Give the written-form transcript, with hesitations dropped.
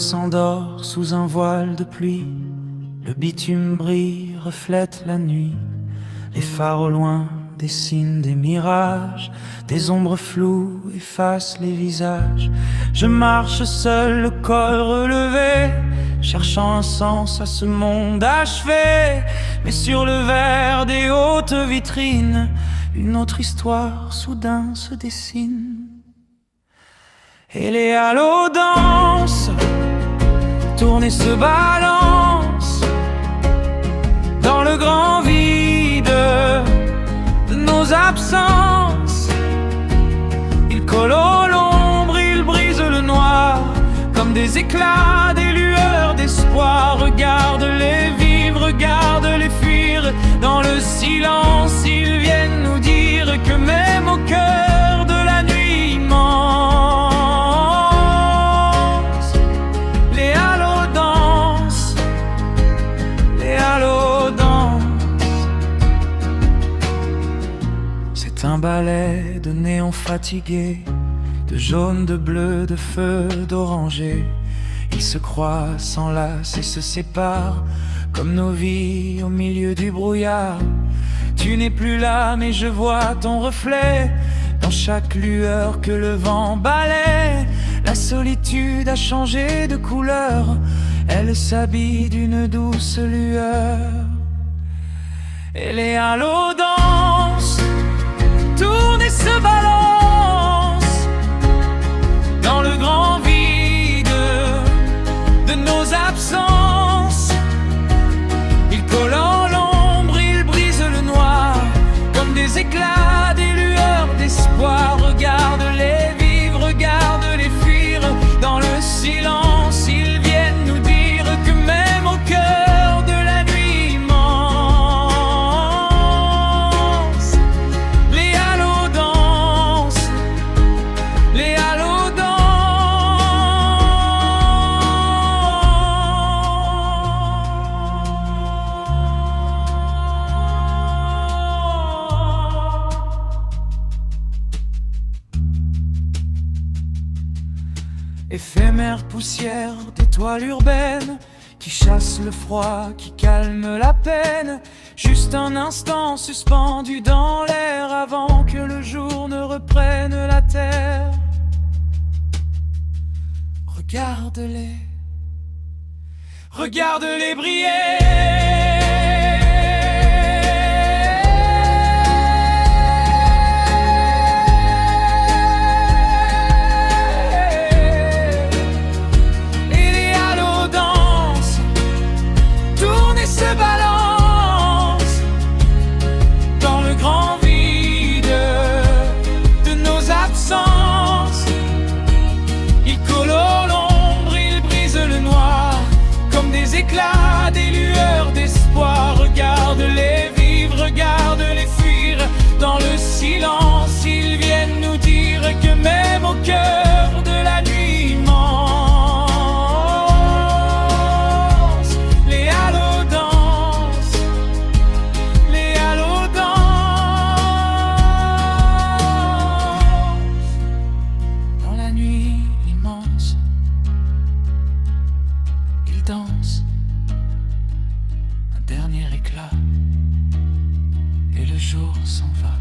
s'endort sous un voile de pluie. Le bitume brille, reflète la nuit. Les phares au loin dessinent des mirages. Des ombres floues effacent les visages. Je marche seul, le col relevé, cherchant un sens à ce monde achevé. Mais sur le verre des hautes vitrines, une autre histoire soudain se dessine. Et les halos dansent, tournent et se balancent dans le grand vide de nos absences. Ils collent au l'ombre, ils brisent le noir, comme des éclats, des lueurs d'espoir. Regarde-les vivre, regarde-les fuir. Dans le silence, ils viennent nous dire que même au cœur de la nuit immense, les halos dansent, les halos dansent. C'est un ballet de néons fatigués, de jaune, de bleu, de feu, d'oranger. Ils se croisent, s'enlacent et se séparent, comme nos vies au milieu du brouillard. Tu n'es plus là, mais je vois ton reflet dans chaque lueur que le vent balaie. La solitude a changé de couleur, elle s'habille d'une douce lueur. Et les halos dansent, tournent et se balancent dans le grand vide de nos absences. Ils collent en l'ombre, ils brisent le noir, comme des éclats, des lueurs d'espoir. Regarde-les vivre, regarde-les fuir. Dans le silence, ils viennent nous dire que même au cœur de la nuit immense, les halos dansent, les halos dansent. Éphémère poussière d'étoiles urbaines qui chasse le froid, qui calme la peine. Juste un instant suspendu dans l'air avant que le jour ne reprenne la terre. Regarde-les, regarde-les briller. Se balance dans le grand vide de nos absences. Ils collent au l'ombre, ils brisent le noir, comme des éclats, des lueurs d'espoir. Regarde-les vivre, regarde-les fuir. Dans le silence, ils viennent nous dire que même au cœur de la nuit immense, les halos dansent, les halos dansent. Dans la nuit immense, ils dansent un dernier éclat, et le jour s'en va.